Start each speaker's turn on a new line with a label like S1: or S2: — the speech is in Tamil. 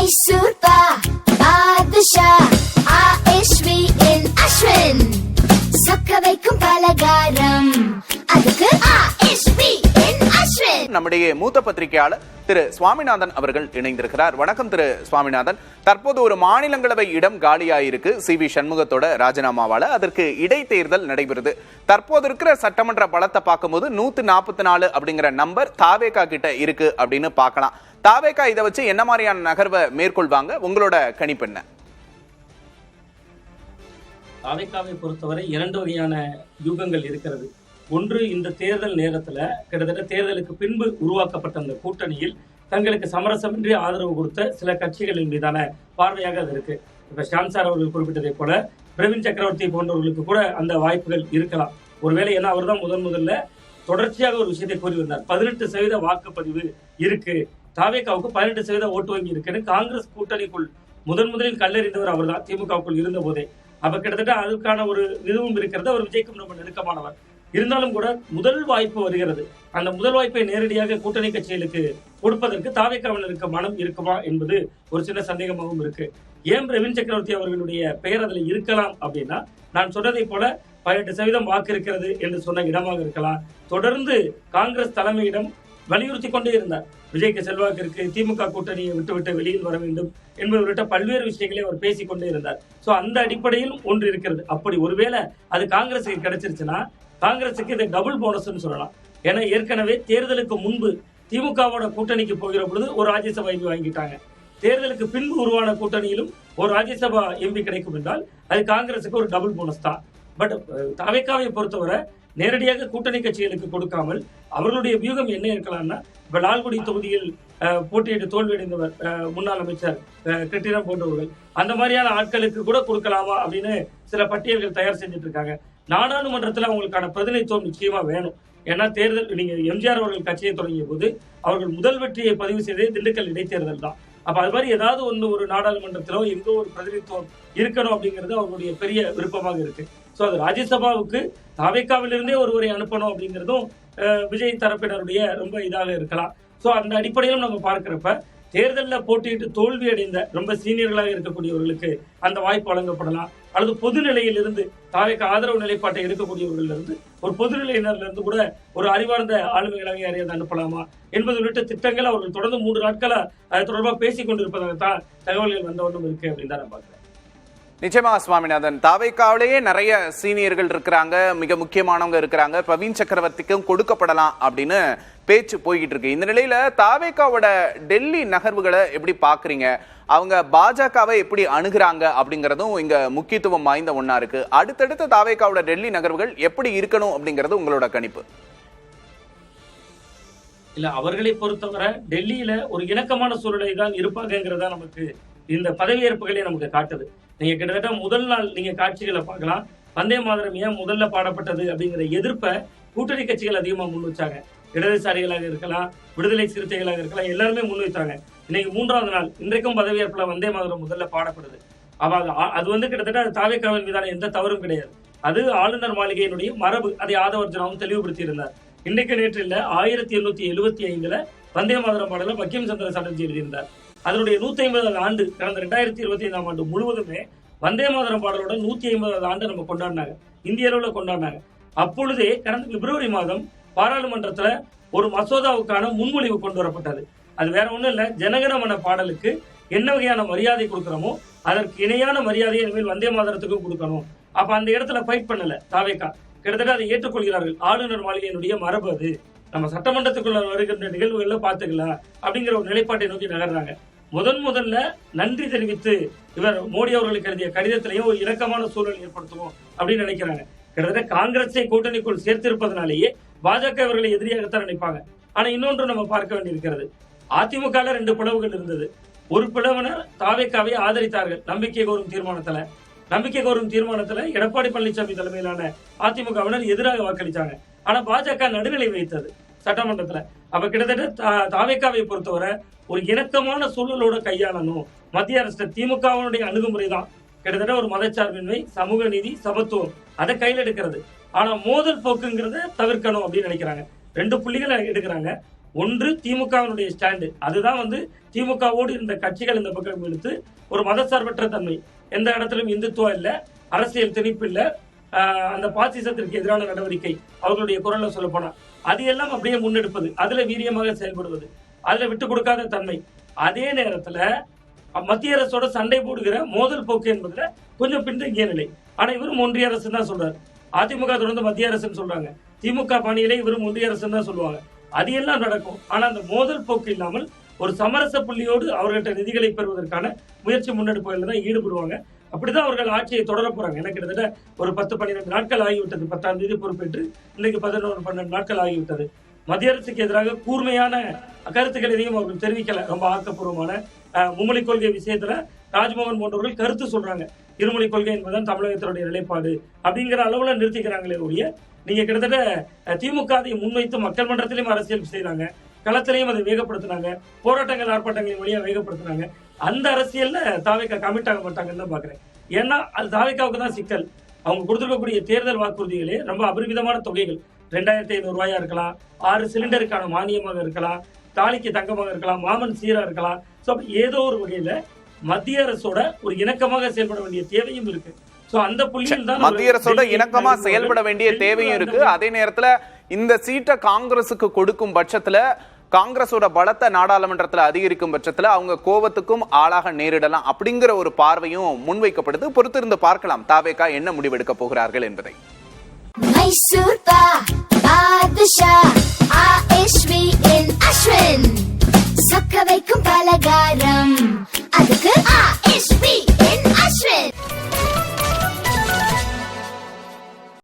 S1: Surpa Badasha Aishvi in Ashwin Sakka vaikkum palagaram adukku Aishvi in Ashwin.
S2: நம்முடைய மூத்த பத்திரிகையாளர் திரு சுவாமிநாதன் அவர்கள் இணைந்திருக்கிறார். வணக்கம் திரு சுவாமிநாதன். தற்போது ஒரு மாநிலங்களவை இடம் காலியாயிருக்கு CV சண்முகத்தோட ராஜினாமாவால. அதற்கு இடைத்தேர்தல் நடைபெறுது. தற்போது இருக்கிற சட்டமன்ற பலத்தை பார்க்கும்போது 144 அப்படிங்கிற நம்பர் தாவேகா கிட்ட இருக்கு அப்படின்னு பார்க்கலாம். தாவேகா இதை வச்சு என்ன மாதிரியான நகர்வை மேற்கொள்வாங்க? உங்களோட கணிப்பு என்ன?
S3: தாவேகாவை பொறுத்தவரை இரண்டு வகையான யூகங்கள் இருக்கிறது. ஒன்று, இந்த தேர்தல் நேரத்துல கிட்டத்தட்ட தேர்தலுக்கு பின்பு உருவாக்கப்பட்ட அந்த கூட்டணியில் தங்களுக்கு சமரசமின்றி ஆதரவு கொடுத்த சில கட்சிகளின் மீதான பார்வையாக அது இருக்கு. இப்ப ஷாம் சார் அவர்கள் குறிப்பிட்டதை போல பிரவீன் சக்கரவர்த்தி போன்றவர்களுக்கு கூட அந்த வாய்ப்புகள் இருக்கலாம். ஒருவேளை ஏன்னா அவர் தான் முதல்ல தொடர்ச்சியாக ஒரு விஷயத்தை கூறி வந்தார். 18% வாக்குப்பதிவு இருக்கு, தாவேகாவுக்கு 18% ஓட்டு வங்கி இருக்குன்னு காங்கிரஸ் கூட்டணிக்குள் முதலில் கல்லெறிந்தவர் அவர் தான், திமுகவுக்குள் இருந்த போதே. அப்ப கிட்டத்தட்ட அதுக்கான ஒரு இதுவும் இருக்கிறது. அவர் விஜய்க்கும் ரொம்ப நெருக்கமானவர். இருந்தாலும் கூட முதல் வாய்ப்பு வருகிறது. அந்த முதல் வாய்ப்பை நேரடியாக கூட்டணி கட்சிகளுக்கு கொடுப்பதற்கு தாவேகாவினருக்கு மனம் இருக்குமா என்பது ஒரு சின்ன சந்தேகமாகவும் இருக்கு. ஏன் பிரவீன் சக்கரவர்த்தி அவர்களுடைய பெயர் அதுல இருக்கலாம் அப்படின்னா, நான் சொன்னதை போல 18% வாக்கு இருக்கிறது என்று சொன்ன இடமாக இருக்கலாம். தொடர்ந்து காங்கிரஸ் தலைமையிடம் வலியுறுத்தி கொண்டே இருந்தார். விஜய்க்கு செல்வாக்கு இருக்கு, திமுக கூட்டணியை விட்டுவிட்டு வெளியில் வர வேண்டும் என்பது உள்ளிட்ட பல்வேறு விஷயங்களை அவர் பேசிக்கொண்டே இருந்தார். சோ அந்த அடிப்படையில் ஒன்று இருக்கிறது. அப்படி ஒருவேளை அது காங்கிரஸுக்கு கிடைச்சிருச்சுன்னா காங்கிரஸுக்கு இது டபுள் போனஸ்ன்னு சொல்லலாம். ஏன்னா ஏற்கனவே தேர்தலுக்கு முன்பு திமுகவோட கூட்டணிக்கு போகிற பொழுது ஒரு ராஜ்யசபா எம்பி வாங்கிட்டாங்க. தேர்தலுக்கு பின்பு உருவான கூட்டணியிலும் ஒரு ராஜ்யசபா எம்பி கிடைக்கும் என்றால் அது காங்கிரஸுக்கு ஒரு டபுள் போனஸ் தான். பட் தாவேகாவை பொறுத்தவரை நேரடியாக கூட்டணி கட்சிகளுக்கு கொடுக்காமல் அவர்களுடைய வியூகம் என்ன இருக்கலாம்னா, இப்ப லால்குடி தொகுதியில் போட்டியிட்டு தோல்வியடைந்தவர் முன்னாள் அமைச்சர் கிருட்டினம் போன்றவர்கள், அந்த மாதிரியான ஆட்களுக்கு கூட கொடுக்கலாமா அப்படின்னு சில பட்டியல்கள் தயார் செஞ்சுட்டு இருக்காங்க. நாடாளுமன்றத்தில் அவங்களுக்கான பிரதிநிதித்துவம் நிச்சயமா வேணும். ஏன்னா தேர்தல், நீங்க எம்ஜிஆர் அவர்கள் கட்சியை தொடங்கிய போது அவர்கள் முதல் வெற்றியை பதிவு செய்தே திண்டுக்கல் இடைத்தேர்தல் தான். அப்ப அது மாதிரி ஏதாவது ஒரு நாடாளுமன்றத்திலோ எங்கோ ஒரு பிரதிநிதித்துவம் இருக்கணும் அப்படிங்கிறது அவர்களுடைய பெரிய விருப்பமாக இருக்கு. சோ அது ராஜ்யசபாவுக்கு தாவேகாவிலிருந்தே ஒருவரை அனுப்பணும் அப்படிங்கிறதும் விஜய் தரப்பினருடைய ரொம்ப இதாக இருக்கலாம். சோ அந்த அடிப்படையிலும் நம்ம பார்க்கிறப்ப தேர்தலில் போட்டியிட்டு தோல்வி அடைந்த ரொம்ப சீனியர்களாக இருக்கக்கூடியவர்களுக்கு அந்த வாய்ப்பு வழங்கப்படலாம். அல்லது பொது நிலையிலிருந்து தாவேகா ஆதரவு நிலைப்பாட்டை எடுக்கக்கூடியவர்கள் இருந்து ஒரு பொதுநிலையினர்ல இருந்து கூட ஒரு அறிவார்ந்த ஆளுமைகளாக யாரையாவது அனுப்பலாமா என்பது உள்ளிட்ட திட்டங்கள் அவர்கள் தொடர்ந்து 3 நாட்களா அது தொடர்பாக பேசிக் கொண்டிருப்பதாகத்தான் தகவல்கள் வந்தவண்ணம் இருக்கு அப்படின்னு தான் நான் பார்க்கிறேன்.
S2: நிச்சயமா சுவாமிநாதன், தாவேகாவிலேயே நிறைய சீனியர்கள் இருக்கிறாங்க, மிக முக்கியமானவங்க இருக்கிறாங்க. பிரவீன் சக்கரவர்த்திக்கும் கொடுக்கப்படலாம் அப்படின்னு பேச்சு போய்கிட்டு இருக்கு. இந்த நிலையில தாவேகாவோட டெல்லி நகர்வுகளை எப்படி பாக்குறீங்க? அவங்க பாஜகவை எப்படி அணுகுறாங்க அப்படிங்கறதும் இங்க முக்கியத்துவம் வாய்ந்த ஒண்ணா இருக்கு. அடுத்தடுத்த தாவேகாவோட டெல்லி நகர்வுகள் எப்படி இருக்கணும் அப்படிங்கறது உங்களோட கணிப்பு?
S3: இல்ல, அவர்களை பொறுத்தவரை டெல்லியில ஒரு இணக்கமான சூழலை தான் இருப்பாங்கிறதா நமக்கு இந்த பதவியேற்புகளே நமக்கு காட்டுது. நீங்க கிட்டத்தட்ட முதல் நாள் நீங்க காட்சிகளை பார்க்கலாம். வந்தே மாதரம் ஏன் முதல்ல பாடப்பட்டது அப்படிங்கிற எதிர்ப்பை கூட்டணி கட்சிகள் அதிகமா முன் வச்சாங்க. இடதுசாரிகளாக இருக்கலாம், விடுதலை சிறுத்தைகளாக இருக்கலாம், எல்லாருமே முன் வைத்தாங்க. இன்னைக்கு 3வது நாள், இன்றைக்கும் பதவியேற்புல வந்தே மாதரம் முதல்ல பாடப்படுது. அப்ப அது கிட்டத்தட்ட தாவேகாவின் மீதான எந்த தவறும் கிடையாது. அது ஆளுநர் மாளிகையினுடைய மரபு. அதை ஆதவர்ஜனாவும் தெளிவுபடுத்தி இருந்தார். இன்றைக்கு நேற்று இல்ல, 1875 வந்தே மாதரம் பாடல பக்கிம் சந்திர சாட்டர்ஜி எழுதியிருந்தார். அதனுடைய 150வது ஆண்டு கடந்த 2025ஆம் ஆண்டு முழுவதுமே வந்தே மாதரம் பாடலோட 150வது ஆண்டு நம்ம கொண்டாடினாங்க, இந்திய அளவுல கொண்டாடினாங்க. அப்பொழுதே கடந்த பிப்ரவரி மாதம் பாராளுமன்றத்துல ஒரு மசோதாவுக்கான முன்மொழிவு கொண்டு வரப்பட்டது. அது வேற ஒண்ணும் இல்ல, ஜனகணமன பாடலுக்கு என்ன வகையான மரியாதை கொடுக்கிறோமோ அதற்கு இணையான மரியாதையை இனிமேல் வந்தே மாதரத்துக்கும் கொடுக்கணும். அப்ப அந்த இடத்துல ஃபைட் பண்ணல தாவேகா, கிட்டத்தட்ட அதை ஏற்றுக்கொள்கிறார்கள். ஆளுநர் மாளிகையினுடைய மரபு அது, நம்ம சட்டமன்றத்துக்குள்ள வருகின்ற நிகழ்வுகள்ல பாத்துக்கலாம் அப்படிங்கிற ஒரு நிலைப்பாட்டை நோக்கி நகர்றாங்க. முதல்ல நன்றி தெரிவித்து இவர் மோடி அவர்களுக்கு எழுதிய கடிதத்திலையும் ஒரு இணக்கமான சூழல் ஏற்படுத்துவோம் அப்படின்னு நினைக்கிறாங்க. கிட்டத்தட்ட காங்கிரஸை கூட்டணிக்குள் சேர்த்திருப்பதனாலேயே பாஜக அவர்களை எதிரியாகத்தான் நினைப்பாங்க. ஆனா இன்னொன்று நம்ம பார்க்க வேண்டியிருக்கிறது, அதிமுக 2 பிளவுகள் இருந்தது. ஒரு பிளவினர் தாவேகாவை ஆதரித்தார்கள் நம்பிக்கை கோரும் தீர்மானத்துல எடப்பாடி பழனிசாமி தலைமையிலான அதிமுகவினர் எதிராக வாக்களிச்சாங்க. ஆனா பாஜக நடுநிலை வைத்தது சட்டமன்றத்துல. அப்ப கிட்டத்தட்ட தாவேகாவை பொறுத்தவரை ஒரு இணக்கமான சூழலோட கையாளணும். மத்திய அரசு திமுகவினுடைய அணுகுமுறை தான் கிட்டத்தட்ட ஒரு மதச்சார்பின்மை, சமூக நீதி, சமத்துவம் அதை கையில் எடுக்கிறது. ஆனா மோதல் போக்குங்கிறத தவிர்க்கணும் அப்படின்னு நினைக்கிறாங்க. 2 புள்ளிகள் எடுக்கிறாங்க. ஒன்று திமுகவினுடைய ஸ்டாண்டு, அதுதான் வந்து திமுகவோடு இருந்த கட்சிகள் இந்த பக்கம் எடுத்து ஒரு மதசார்பற்ற தன்மை, எந்த இடத்திலும் இந்துத்துவம் இல்லை, அரசியல் திணிப்பு இல்லை, அந்த பாசிசத்திற்கு எதிரான நடவடிக்கை அவர்களுடைய குரல்ல சொல்ல போனா அது எல்லாம் அப்படியே முன்னெடுப்பது, அதுல வீரியமாக செயல்படுவது, அதுல விட்டு கொடுக்காத தன்மை. அதே நேரத்துல மத்திய அரசோட சண்டை போடுகிற மோதல் போக்கு என்பதுல கொஞ்சம் பின்தங்கிய நிலை. ஆனா இவரும் ஒன்றிய அரசு தான் சொல்றாரு. அதிமுக தொடர்ந்து மத்திய அரசுன்னு சொல்றாங்க, திமுக பணியிலே இவரும் ஒன்றிய அரசு தான் சொல்லுவாங்க. அது எல்லாம் நடக்கும். ஆனா அந்த மோதல் போக்கு இல்லாமல் ஒரு சமரச புள்ளியோடு அவர்கிட்ட நிதிகளை பெறுவதற்கான முயற்சி முன்னெடுப்புகள் தான் ஈடுபடுவாங்க. அப்படிதான் அவர்கள் ஆட்சியை தொடர போறாங்க. எனக்கு கிட்டத்தட்ட ஒரு 10-12 நாட்கள் ஆகிவிட்டது. 10ஆம் தேதி பொறுப்பேற்று இன்னைக்கு 11-12 நாட்கள் ஆகிவிட்டது. மத்திய அரசுக்கு எதிராக கூர்மையான கருத்துக்கள் எதையும் அவர்கள் தெரிவிக்கல. ரொம்ப ஆக்கப்பூர்வமான மும்மொழி கொள்கை விஷயத்துல ராஜ்மோகன் போன்றவர்கள் கருத்து சொல்றாங்க. இருமொழி கொள்கை என்பதுதான் தமிழகத்தினுடைய நிலைப்பாடு அப்படிங்கிற அளவுல நிறுத்திக்கிறாங்களே ஒழிய, நீங்க கிட்டத்தட்ட திமுக அதை முன்வைத்து மக்கள் மன்றத்திலையும் அரசியல் செய்யறாங்க, களத்திலையும் அதை வேகப்படுத்தினாங்க, போராட்டங்கள் ஆர்ப்பாட்டங்களின் வழியா வேகப்படுத்தினாங்க. அந்த அரசியல்ல தாவேக்கா கமிட் ஆக மாட்டாங்கன்னு தான் பாக்குறேன். ஏன்னா அது தாவேக்காவுக்கு தான் சிக்கல். அவங்க கொடுத்திருக்கக்கூடிய தேர்தல் வாக்குறுதிகளே ரொம்ப அபரிமிதமான தொகைகள். 2500 ரூபாயா இருக்கலாம், 6 சிலிண்டருக்கான மானியமாக இருக்கலாம், தாலிக்கு தங்கமாக இருக்கலாம், மாமன் சீரா இருக்கலாம். ஸோ ஏதோ ஒரு வகையில மத்திய அரசோட ஒரு இணக்கமாக செயல்பட வேண்டிய தேவையும் இருக்கு. ஸோ அந்த புள்ளியில் தான்
S2: மத்திய அரசோட இணக்கமா செயல்பட வேண்டிய தேவையும் இருக்கு. அதே நேரத்துல இந்த சீட்டை காங்கிரசுக்கு கொடுக்கும் பட்சத்துல, காங்கிரஸோட பலத்தை நாடாளுமன்றத்தில் அதிகரிக்கும் பட்சத்துல அவங்க கோபத்துக்கும் ஆளாக நேரிடலாம் அப்படிங்கிற ஒரு பார்வையும் முன்வைக்கப்படுது. பொறுத்திருந்து பார்க்கலாம் தாவேகா என்ன முடிவெடுக்க போகிறார்கள் என்பதை.
S1: மைசூர் பாதுஷா ஆஷ்வி இன் அஸ்வின், சொக்க வைக்கும் பலகாரம்.